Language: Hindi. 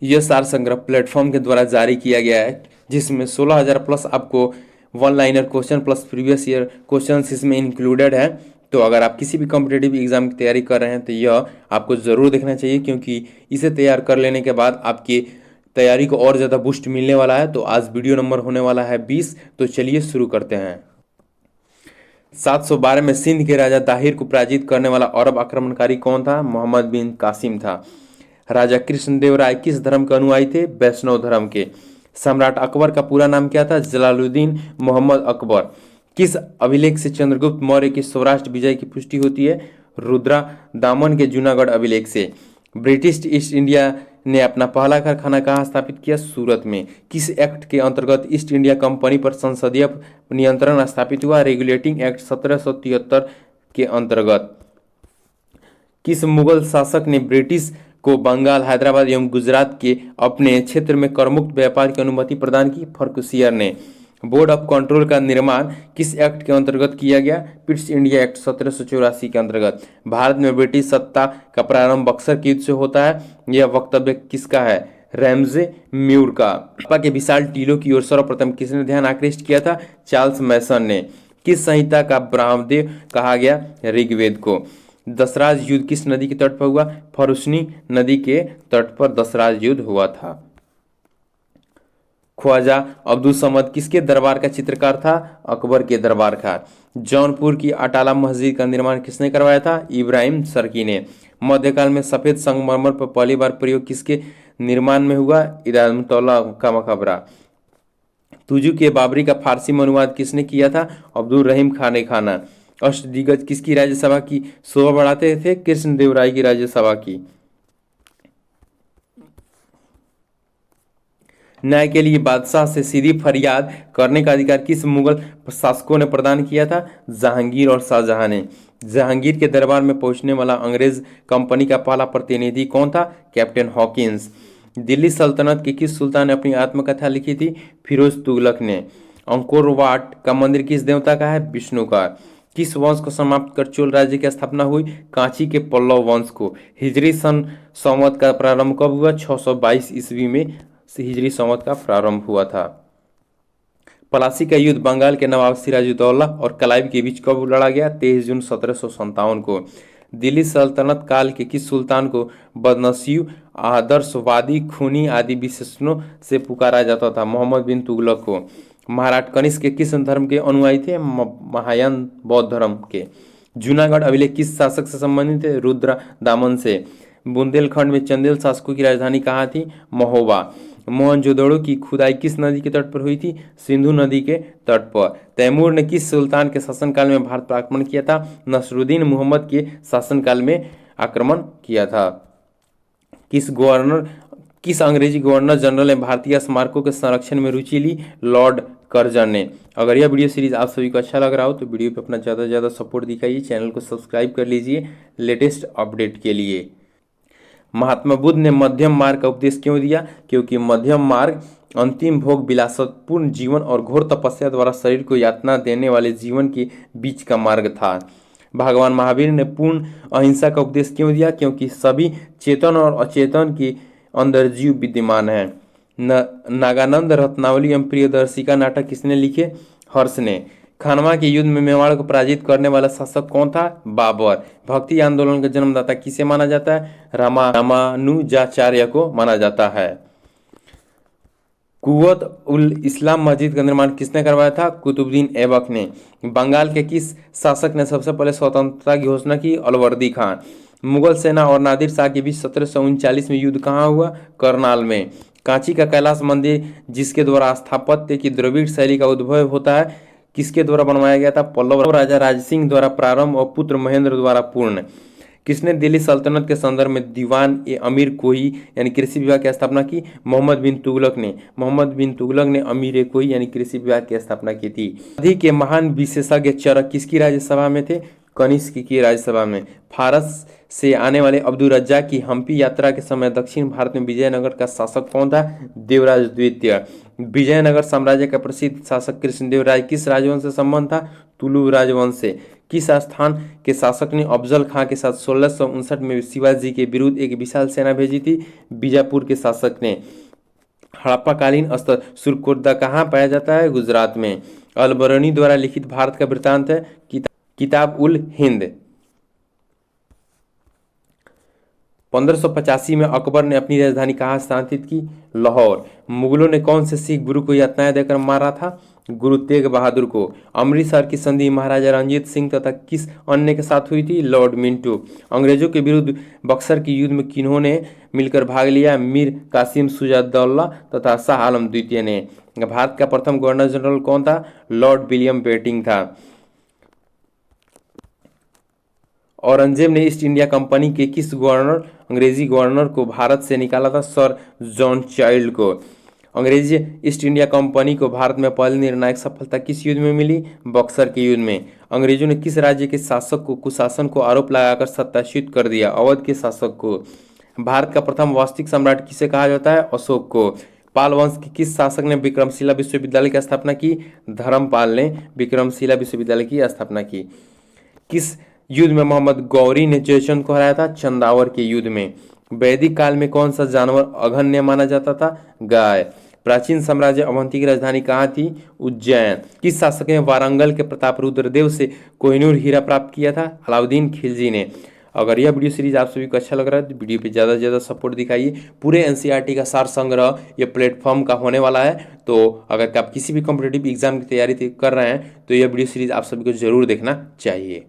यह सार संग्रह प्लेटफॉर्म के द्वारा जारी किया गया है, जिसमें 16,000 प्लस आपको one liner question plus previous year question इसमें इंक्लूडेड है। तो अगर आप किसी भी कॉम्पिटेटिव एग्जाम की तैयारी कर रहे हैं तो यह आपको ज़रूर देखना चाहिए, क्योंकि इसे तैयार कर लेने के बाद आपकी तैयारी को और ज़्यादा बूस्ट मिलने वाला है। तो आज वीडियो नंबर होने वाला है 20। तो चलिए शुरू करते हैं। 712 में सिंध के राजा ताहिर को पराजित करने वाला अरब आक्रमणकारी कौन था? मोहम्मद बिन कासिम था। राजा कृष्णदेव राय किस धर्म के अनुयायी थे? वैष्णव धर्म के। सम्राट अकबर का पूरा नाम क्या था? जलालुद्दीन मोहम्मद अकबर। किस अभिलेख से चंद्रगुप्त मौर्य की सौराष्ट्र विजय की पुष्टि होती है? रुद्रा दामन के जूनागढ़ अभिलेख से। ब्रिटिश ईस्ट इंडिया ने अपना पहला कारखाना कहाँ स्थापित किया? सूरत में। किस एक्ट के अंतर्गत ईस्ट इंडिया कंपनी पर संसदीय नियंत्रण स्थापित हुआ? रेगुलेटिंग एक्ट 1773 के अंतर्गत। किस मुगल शासक ने ब्रिटिश को बंगाल, हैदराबाद एवं गुजरात के अपने क्षेत्र में करमुक्त व्यापार की अनुमति प्रदान की? फर्रुखसियर ने। बोर्ड ऑफ कंट्रोल का निर्माण किस एक्ट के अंतर्गत किया गया? पिट्स इंडिया एक्ट 1784 के अंतर्गत। भारत में ब्रिटिश सत्ता का प्रारंभ बक्सर के युद्ध से होता है। यह वक्तव्य किसका है? रैमजे म्यूर का। हड़प्पा के विशाल टीलों की ओर सर्वप्रथम किसने ध्यान आकृष्ट किया था? चार्ल्स मैसन ने। किस संहिता का ब्रह्मदेव कहा गया? ऋग्वेद को। दशराज युद्ध किस नदी के तट पर हुआ? फर्रुखनी नदी के तट पर दशराज युद्ध हुआ था। ख्वाजा अब्दुल समद किसके दरबार का चित्रकार था? अकबर के दरबार का। जौनपुर की अटाला मस्जिद का निर्माण किसने करवाया था? इब्राहिम सर्की ने। मध्यकाल में सफेद संगमरमर पर पहली बार प्रयोग किसके निर्माण में हुआ? इरादतौला का मकबरा। तुजु के बाबरी का फारसी में अनुवाद किसने किया था? अब्दुल रहीम खान खाना। अष्टदिग्गज किसकी राज्यसभा की शोभा बढ़ाते थे? कृष्णदेव राय की राज्यसभा की। न्याय के लिए बादशाह से सीधी फरियाद करने का अधिकार किस मुगल शासकों ने प्रदान किया था? जहांगीर और शाहजहां ने। जहांगीर के दरबार में पहुंचने वाला अंग्रेज कंपनी का पहला प्रतिनिधि कौन था? Captain Hawkins. दिल्ली सल्तनत के किस सुल्तान ने अपनी आत्मकथा लिखी थी? फिरोज तुगलक ने। अंकोर वाट का मंदिर किस देवता का है? विष्णु का। किस वंश को समाप्त कर चोल राज्य की स्थापना हुई? कांची के पल्लव वंश को। हिजरी सन संवत का प्रारंभ कब हुआ? 622 ईस्वी में हिजरी संवत का प्रारंभ हुआ था। पलासी का युद्ध बंगाल के नवाब सिराजुद्दौला और क्लाइव के बीच कब लड़ा गया? 23 जून 1757 को। दिल्ली सल्तनत काल के किस सुल्तान को बदनसीब, आदर्शवादी, खूनी आदि विशेषणों से पुकारा जाता था? मोहम्मद बिन तुगलक को। महाराज कनिष्क के किस धर्म के अनुयायी थे? महायान बौद्ध धर्म के। जूनागढ़ अभिलेख किस शासक से संबंधित है? रुद्र दामन से। बुंदेलखंड में चंदेल शासकों की राजधानी कहाँ थी? महोबा। मोहनजोदड़ो की खुदाई किस नदी के तट पर हुई थी? सिंधु नदी के तट पर। तैमूर ने किस सुल्तान के शासनकाल में भारत पर आक्रमण किया था? नसरुद्दीन मुहम्मद के शासनकाल में आक्रमण किया था। किस अंग्रेजी गवर्नर जनरल ने भारतीय स्मारकों के संरक्षण में रुचि ली? लॉर्ड कर्जन ने। अगर यह वीडियो सीरीज आप सभी को अच्छा लग रहा हो तो वीडियो पे अपना ज़्यादा से ज़्यादा सपोर्ट दिखाइए, चैनल को सब्सक्राइब कर लीजिए लेटेस्ट अपडेट के लिए। महात्मा बुद्ध ने मध्यम मार्ग का उपदेश क्यों दिया? क्योंकि मध्यम मार्ग अंतिम भोग, विलासपूर्ण जीवन और घोर तपस्या द्वारा शरीर को यातना देने वाले जीवन के बीच का मार्ग था। भगवान महावीर ने पूर्ण अहिंसा का उपदेश क्यों दिया? क्योंकि सभी चेतन और अचेतन के अंदर जीव विद्यमान है। नागानंद रत्नावली एवं प्रियदर्शी का नाटक किसने लिखे? हर्ष ने। खानवा के युद्ध में मेवाड़ को पराजित करने वाला शासक कौन था? बाबर। भक्ति आंदोलन का जन्मदाता किसे माना जाता है? रामानुजाचार्य को माना जाता है। कुव्वत उल इस्लाम मस्जिद का निर्माण किसने करवाया था? कुतुबुद्दीन ऐबक ने। बंगाल के किस शासक ने सबसे पहले स्वतंत्रता की घोषणा की? अलवर्दी खान। मुगल सेना और नादिर शाह के बीच 1739 में युद्ध कहाँ हुआ? करनाल में। कांची का कैलाश मंदिर जिसके द्वारा स्थापत्य की द्रविड़ शैली का उद्भव होता है, किसके द्वारा बनवाया गया था? पल्लव राजा राजसिंह द्वारा प्रारंभ और पुत्र महेंद्र द्वारा पूर्ण। किसने दिल्ली सल्तनत के संदर्भ में दीवान ए अमीर कोही यानी कृषि विभाग की स्थापना की? मोहम्मद बिन तुगलक ने। मोहम्मद बिन तुगलक ने अमीर ए कोही यानी कृषि विभाग की स्थापना की थी। आदि के महान विशेषज्ञ चरक किसकी राज्यसभा में थे? कनिष्क की राज्यसभा में। फारस से आने वाले अब्दुल रज्जाक की हम्पी यात्रा के समय दक्षिण भारत में विजयनगर का शासक कौन था? देवराज द्वितीय। विजयनगर साम्राज्य का प्रसिद्ध शासक कृष्णदेव राय किस राजवंश से संबंध था? तुलु राजवंश से। किस स्थान के शासक ने अफजल खां के साथ 1659 में शिवाजी के विरुद्ध एक विशाल सेना भेजी थी? बीजापुर के शासक ने। हड़प्पाकालीन स्तर सुरकोर्दा कहाँ पाया जाता है? गुजरात में। अलबरनी द्वारा लिखित भारत का वृत्तांत है किताब उल हिंद। 1585 में अकबर ने अपनी राजधानी कहाँ स्थानांतरित की? लाहौर। मुगलों ने कौन से सिख गुरु को यातनाएं देकर मारा था? गुरु तेग बहादुर को। अमृतसर की संधि महाराजा रणजीत सिंह तथा किस अन्य के साथ हुई थी? Lord Minto. अंग्रेजों के विरुद्ध बक्सर के युद्ध में किन्होंने मिलकर भाग लिया? मीर कासिम शुजाउद्दौला तथा शाह आलम द्वितीय ने। भारत का प्रथम गवर्नर जनरल कौन था? लॉर्ड विलियम बेंटिंक था। औरंगजेब ने ईस्ट इंडिया कंपनी के किस अंग्रेजी गवर्नर को भारत से निकाला था? सर जॉन चाइल्ड को। अंग्रेजी ईस्ट इंडिया कंपनी को भारत में पहली निर्णायक सफलता किस युद्ध में मिली? बक्सर के युद्ध में। अंग्रेजों ने किस राज्य के शासक को कुशासन को आरोप लगाकर सत्ताच्युत कर दिया? अवध के शासक को। भारत का प्रथम वास्तविक सम्राट किसे कहा जाता है? अशोक को। पाल वंश के किस शासक ने विक्रमशिला विश्वविद्यालय की स्थापना की? धर्मपाल ने विक्रमशिला विश्वविद्यालय की स्थापना की। किस युद्ध में मोहम्मद गौरी ने जयचंद को हराया था? चंदावर के युद्ध में। वैदिक काल में कौन सा जानवर अघन्य माना जाता था? गाय। प्राचीन साम्राज्य अवंती की राजधानी कहाँ थी? उज्जैन। किस शासक ने वारंगल के प्रताप रुद्रदेव से कोहिनूर हीरा प्राप्त किया था? अलाउद्दीन खिलजी ने। अगर यह वीडियो सीरीज आप सभी को अच्छा लग रहा है तो वीडियो पे ज़्यादा से ज़्यादा सपोर्ट दिखाइए। पूरे एनसीईआरटी का सार संग्रह ये प्लेटफॉर्म का होने वाला है, तो अगर आप किसी भी कॉम्पिटिटिव एग्जाम की तैयारी कर रहे हैं तो यह वीडियो सीरीज आप सभी को जरूर देखना चाहिए।